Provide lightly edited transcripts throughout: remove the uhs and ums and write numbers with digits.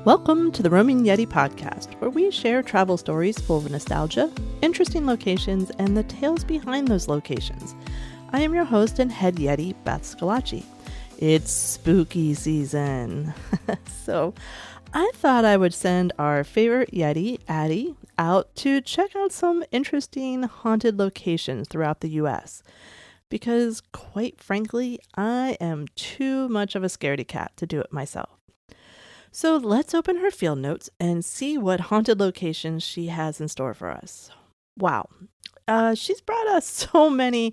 Welcome to the Roaming Yeti podcast, where we share travel stories full of nostalgia, interesting locations, and the tales behind those locations. I am your host and head Yeti, Beth Scalacci. It's spooky season. So I thought I would send our favorite Yeti, Addi, out to check out some interesting haunted locations throughout the U.S. Because, quite frankly, I am too much of a scaredy cat to do it myself. So let's open her field notes and see what haunted locations she has in store for us. Wow. She's brought us so many.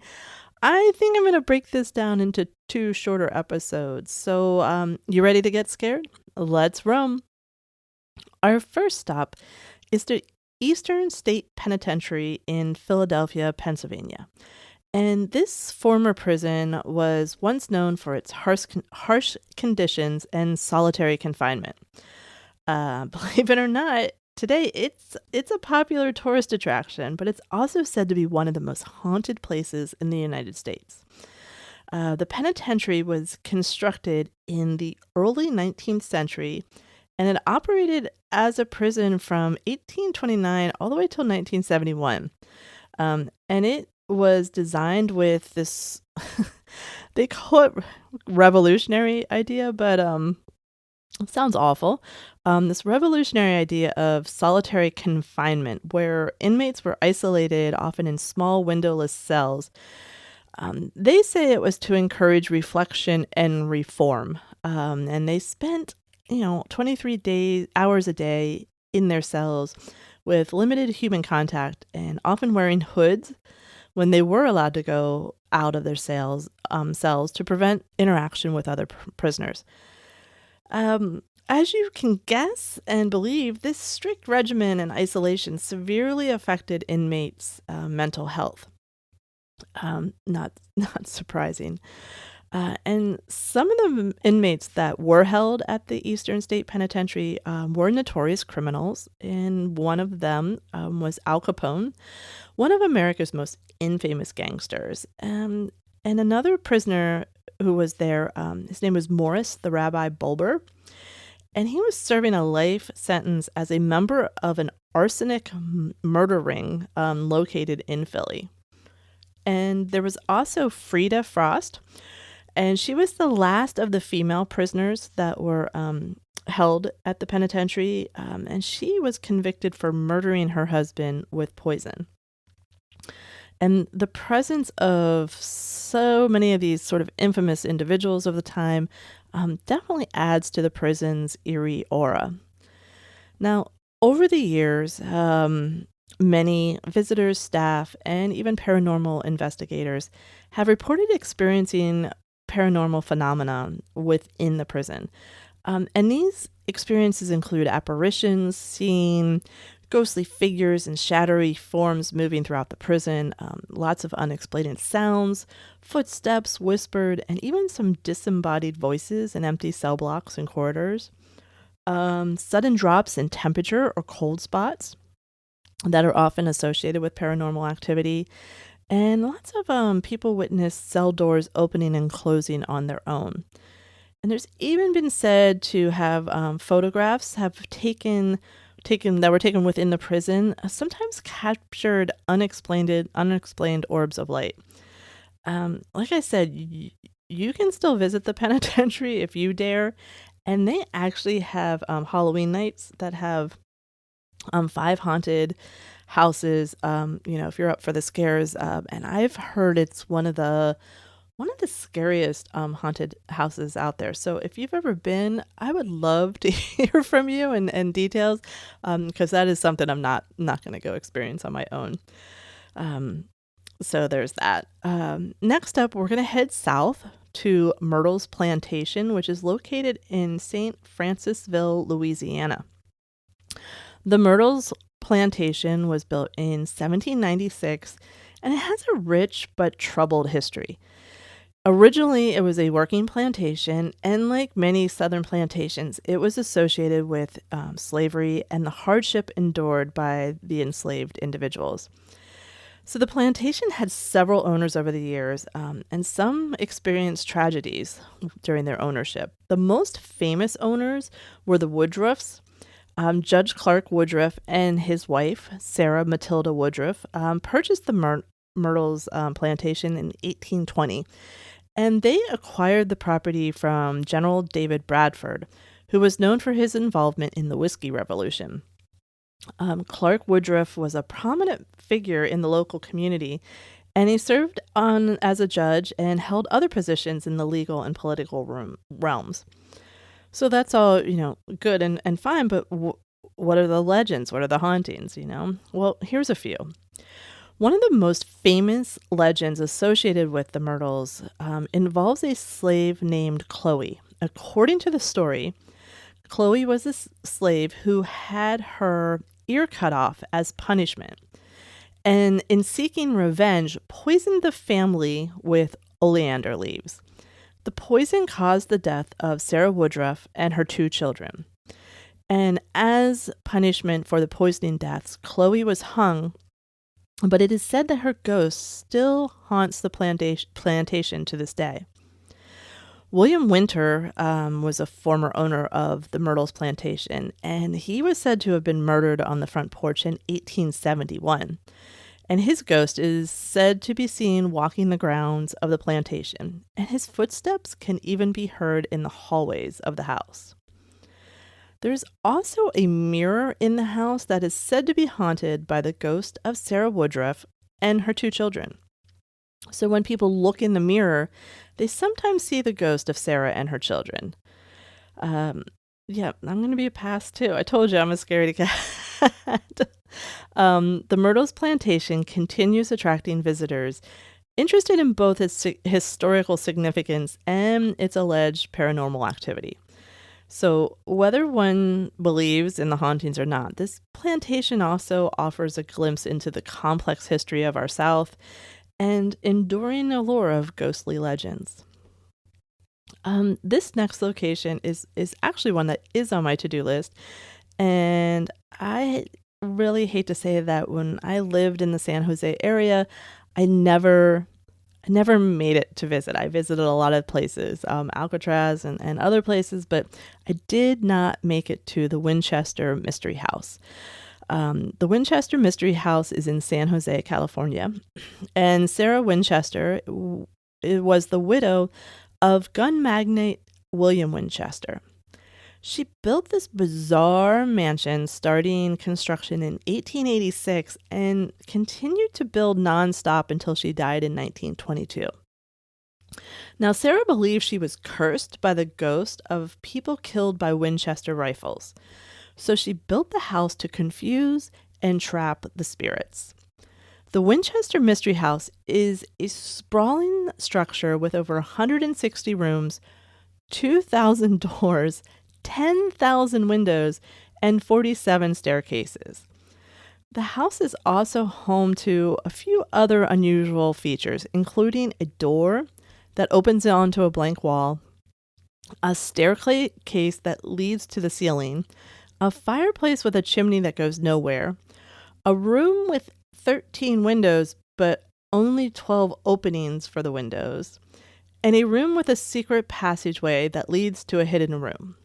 I think I'm going to break this down into 2 shorter episodes. So you ready to get scared? Let's roam. Our first stop is the Eastern State Penitentiary in Philadelphia, Pennsylvania. And this former prison was once known for its harsh conditions and solitary confinement. Believe it or not, today it's a popular tourist attraction, but it's also said to be one of the most haunted places in the United States. The penitentiary was constructed in the early 19th century, and it operated as a prison from 1829 all the way till 1971. And it was designed with this they call it revolutionary idea, but it sounds awful. This revolutionary idea of solitary confinement, where inmates were isolated, often in small windowless cells. They say it was to encourage reflection and reform, and they spent 23 hours a day in their cells with limited human contact and often wearing hoods when they were allowed to go out of their cells to prevent interaction with other prisoners. As you can guess and believe, this strict regimen and isolation severely affected inmates' mental health. Not surprising. And some of the inmates that were held at the Eastern State Penitentiary were notorious criminals, and one of them was Al Capone, one of America's most infamous gangsters. And another prisoner who was there, his name was Morris the Rabbi Bulber, and he was serving a life sentence as a member of an arsenic murder ring located in Philly. And there was also Frida Frost, and she was the last of the female prisoners that were held at the penitentiary, and she was convicted for murdering her husband with poison. And the presence of so many of these sort of infamous individuals of the time definitely adds to the prison's eerie aura. Now, over the years, many visitors, staff, and even paranormal investigators have reported experiencing paranormal phenomena within the prison. And these experiences include apparitions, seeing ghostly figures and shadowy forms moving throughout the prison, lots of unexplained sounds, footsteps whispered, and even some disembodied voices in empty cell blocks and corridors. Sudden drops in temperature or cold spots that are often associated with paranormal activity. And lots of people witnessed cell doors opening and closing on their own. And there's even been said to have photographs that were taken within the prison, sometimes captured unexplained orbs of light. Like I said, you can still visit the penitentiary if you dare, and they actually have Halloween nights that have 5 haunted houses, if you're up for the scares, and I've heard it's one of the scariest haunted houses out there. So if you've ever been, I would love to hear from you and details, because that is something I'm not going to go experience on my own. So there's that. Next up, we're going to head south to Myrtles Plantation, which is located in St. Francisville, Louisiana. The Myrtles Plantation was built in 1796, and it has a rich but troubled history. Originally, it was a working plantation, and like many southern plantations, it was associated with slavery and the hardship endured by the enslaved individuals. So the plantation had several owners over the years, and some experienced tragedies during their ownership. The most famous owners were the Woodruffs. Judge Clark Woodruff and his wife, Sarah Matilda Woodruff, purchased the Myrtles Plantation in 1820, and they acquired the property from General David Bradford, who was known for his involvement in the Whiskey Revolution. Clark Woodruff was a prominent figure in the local community, and he served on as a judge and held other positions in the legal and political realms. So that's all, good and fine, but what are the legends? What are the hauntings, Well, here's a few. One of the most famous legends associated with the Myrtles involves a slave named Chloe. According to the story, Chloe was a slave who had her ear cut off as punishment, and in seeking revenge, poisoned the family with oleander leaves. The poison caused the death of Sarah Woodruff and her 2 children. And as punishment for the poisoning deaths, Chloe was hung, but it is said that her ghost still haunts the plantation to this day. William Winter was a former owner of the Myrtles Plantation, and he was said to have been murdered on the front porch in 1871. And his ghost is said to be seen walking the grounds of the plantation, and his footsteps can even be heard in the hallways of the house. There's also a mirror in the house that is said to be haunted by the ghost of Sarah Woodruff and her 2 children. So when people look in the mirror, they sometimes see the ghost of Sarah and her children. I'm going to be a pass too. I told you I'm a scaredy cat. The Myrtles Plantation continues attracting visitors interested in both its historical significance and its alleged paranormal activity. So whether one believes in the hauntings or not, this plantation also offers a glimpse into the complex history of our South and enduring allure of ghostly legends. This next location is actually one that is on my to-do list, and I really hate to say that when I lived in the San Jose area, I never made it to visit. I visited a lot of places, Alcatraz and other places, but I did not make it to the Winchester Mystery House. The Winchester Mystery House is in San Jose, California, and Sarah Winchester was the widow of gun magnate William Winchester. She built this bizarre mansion starting construction in 1886 and continued to build nonstop until she died in 1922. Now, Sarah believed she was cursed by the ghost of people killed by Winchester rifles. So she built the house to confuse and trap the spirits. The Winchester Mystery House is a sprawling structure with over 160 rooms, 2,000 doors, 10,000 windows, and 47 staircases. The house is also home to a few other unusual features, including a door that opens onto a blank wall, a staircase that leads to the ceiling, a fireplace with a chimney that goes nowhere, a room with 13 windows but only 12 openings for the windows, and a room with a secret passageway that leads to a hidden room.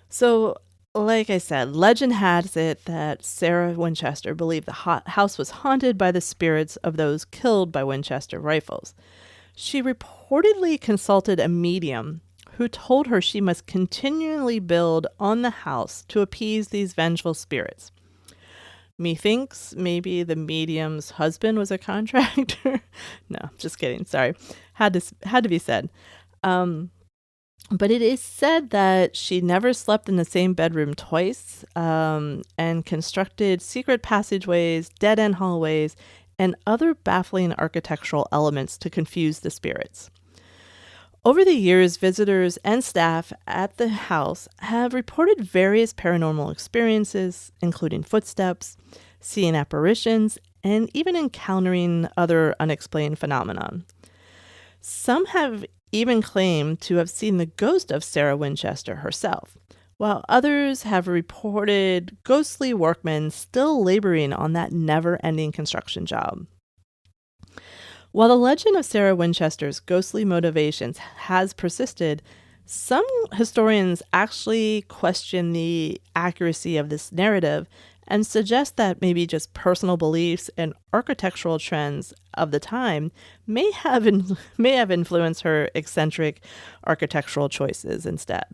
So, like I said, legend has it that Sarah Winchester believed the house was haunted by the spirits of those killed by Winchester rifles. She reportedly consulted a medium who told her she must continually build on the house to appease these vengeful spirits. Methinks maybe the medium's husband was a contractor. No, just kidding. Sorry. Had to be said. But it is said that she never slept in the same bedroom twice, and constructed secret passageways, dead-end hallways, and other baffling architectural elements to confuse the spirits. Over the years, visitors and staff at the house have reported various paranormal experiences, including footsteps, seeing apparitions, and even encountering other unexplained phenomena. Some have even claimed to have seen the ghost of Sarah Winchester herself, while others have reported ghostly workmen still laboring on that never-ending construction job. While the legend of Sarah Winchester's ghostly motivations has persisted, some historians actually question the accuracy of this narrative and suggest that maybe just personal beliefs and architectural trends of the time may have influenced her eccentric architectural choices instead.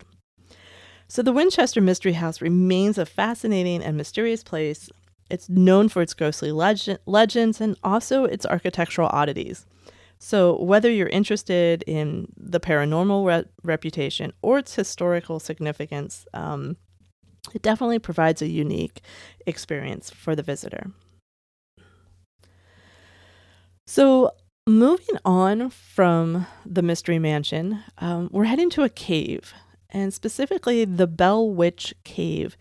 So the Winchester Mystery House remains a fascinating and mysterious place. It's known for its ghostly legends and also its architectural oddities. So whether you're interested in the paranormal reputation or its historical significance, it definitely provides a unique experience for the visitor. So moving on from the Mystery Mansion, we're heading to a cave, and specifically the Bell Witch Cave,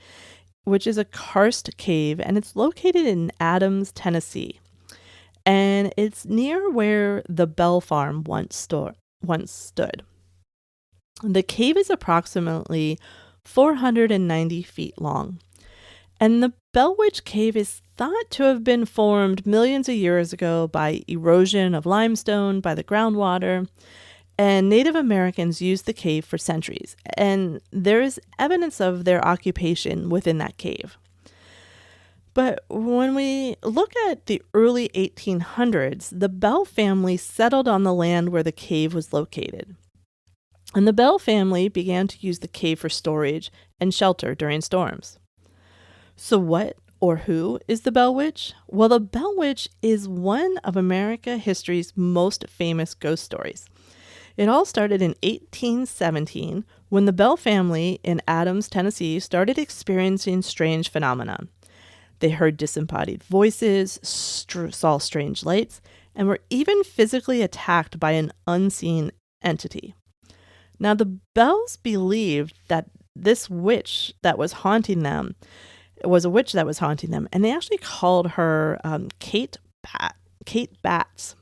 which is a karst cave, and it's located in Adams, Tennessee. And it's near where the Bell Farm once stood. The cave is approximately 490 feet long. And the Bell Witch Cave is thought to have been formed millions of years ago by erosion of limestone by the groundwater. And Native Americans used the cave for centuries. And there is evidence of their occupation within that cave. But when we look at the early 1800s, the Bell family settled on the land where the cave was located. And the Bell family began to use the cave for storage and shelter during storms. So what or who is the Bell Witch? Well, the Bell Witch is one of American history's most famous ghost stories. It all started in 1817 when the Bell family in Adams, Tennessee started experiencing strange phenomena. They heard disembodied voices, saw strange lights, and were even physically attacked by an unseen entity. Now, the Bells believed that this witch that was haunting them was a witch that was haunting them, and they actually called her Kate Batts.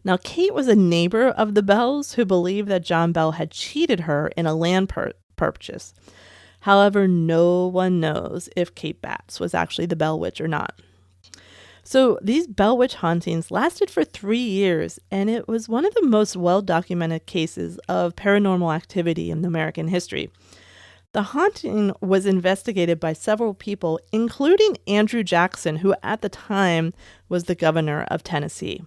Now, Kate was a neighbor of the Bells who believed that John Bell had cheated her in a land purchase. However, no one knows if Kate Batts was actually the Bell Witch or not. So these Bell Witch hauntings lasted for 3 years, and it was one of the most well-documented cases of paranormal activity in American history. The haunting was investigated by several people, including Andrew Jackson, who at the time was the governor of Tennessee.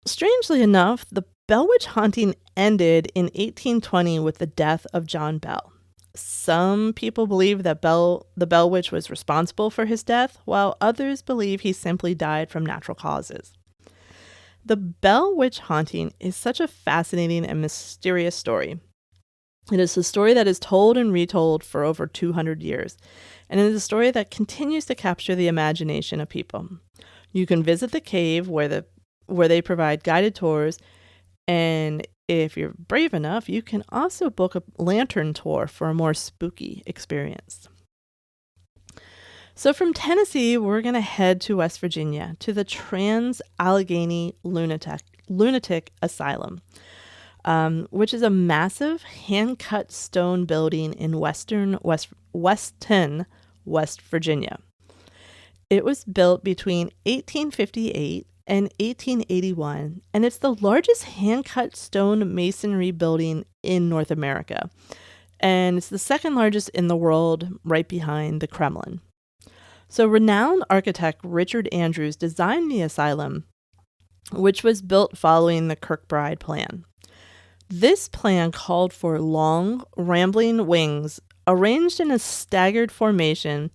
Strangely enough, the Bell Witch haunting ended in 1820 with the death of John Bell. Some people believe that the Bell Witch was responsible for his death, while others believe he simply died from natural causes. The Bell Witch haunting is such a fascinating and mysterious story. It is a story that is told and retold for over 200 years, and it is a story that continues to capture the imagination of people. You can visit the cave where they provide guided tours, and if you're brave enough, you can also book a lantern tour for a more spooky experience. So from Tennessee, we're going to head to West Virginia to the Trans-Allegheny Lunatic Asylum, which is a massive hand-cut stone building in Weston, West Virginia. It was built between 1858 and 1881, and it's the largest hand-cut stone masonry building in North America. And it's the second largest in the world, right behind the Kremlin. So renowned architect Richard Andrews designed the asylum, which was built following the Kirkbride plan. This plan called for long, rambling wings arranged in a staggered formation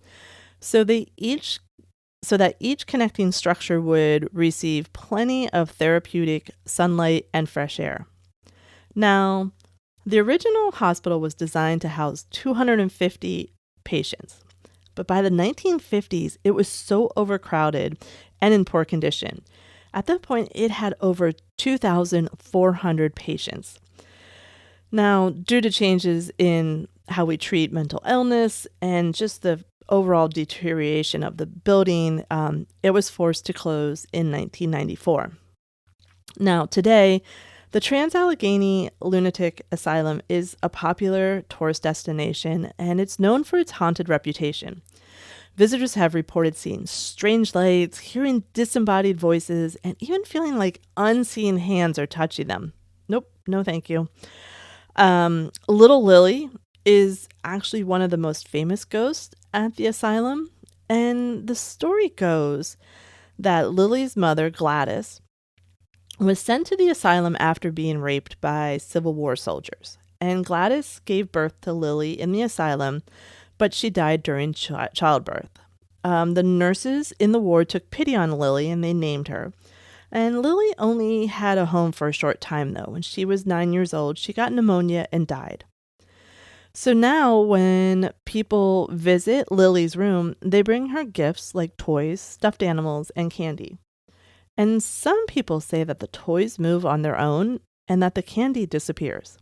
so that each connecting structure would receive plenty of therapeutic sunlight and fresh air. Now, the original hospital was designed to house 250 patients, but by the 1950s, it was so overcrowded and in poor condition. At that point, it had over 2,400 patients. Now, due to changes in how we treat mental illness and just the overall deterioration of the building, it was forced to close in 1994. Now, today, The Trans-Allegheny Lunatic Asylum is a popular tourist destination, and it's known for its haunted reputation. Visitors have reported seeing strange lights, hearing disembodied voices, and even feeling like unseen hands are touching them. Nope, no thank you. Little Lily is actually one of the most famous ghosts at the asylum, and the story goes that Lily's mother, Gladys, was sent to the asylum after being raped by Civil War soldiers. And Gladys gave birth to Lily in the asylum, but she died during childbirth. The nurses in the ward took pity on Lily and they named her. And Lily only had a home for a short time, though. When she was 9 years old, she got pneumonia and died. So now when people visit Lily's room, they bring her gifts like toys, stuffed animals, and candy. And some people say that the toys move on their own and that the candy disappears.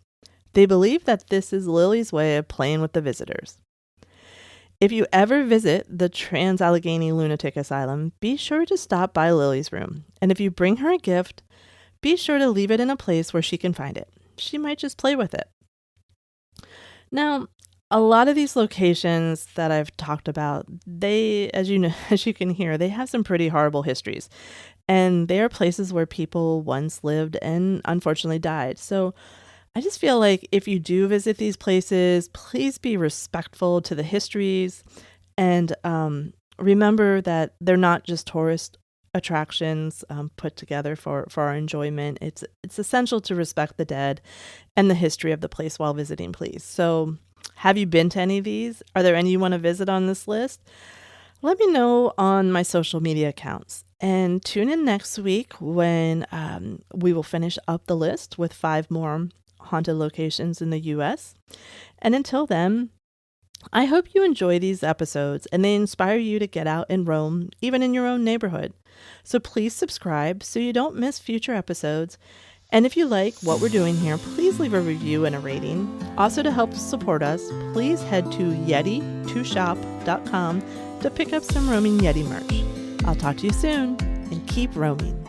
They believe that this is Lily's way of playing with the visitors. If you ever visit the Trans-Allegheny Lunatic Asylum, be sure to stop by Lily's room. And if you bring her a gift, be sure to leave it in a place where she can find it. She might just play with it. Now, a lot of these locations that I've talked about, they, as you can hear, they have some pretty horrible histories. And they are places where people once lived and unfortunately died. So I just feel like if you do visit these places, please be respectful to the histories and remember that they're not just tourist attractions put together for our enjoyment. It's essential to respect the dead and the history of the place while visiting, please. So have you been to any of these? Are there any you want to visit on this list? Let me know on my social media accounts. And tune in next week when we will finish up the list with 5 more haunted locations in the U.S. And until then, I hope you enjoy these episodes and they inspire you to get out and roam, even in your own neighborhood. So please subscribe so you don't miss future episodes. And if you like what we're doing here, please leave a review and a rating. Also, to help support us, please head to yeti2shop.com to pick up some Roaming Yeti merch. I'll talk to you soon, and keep roaming.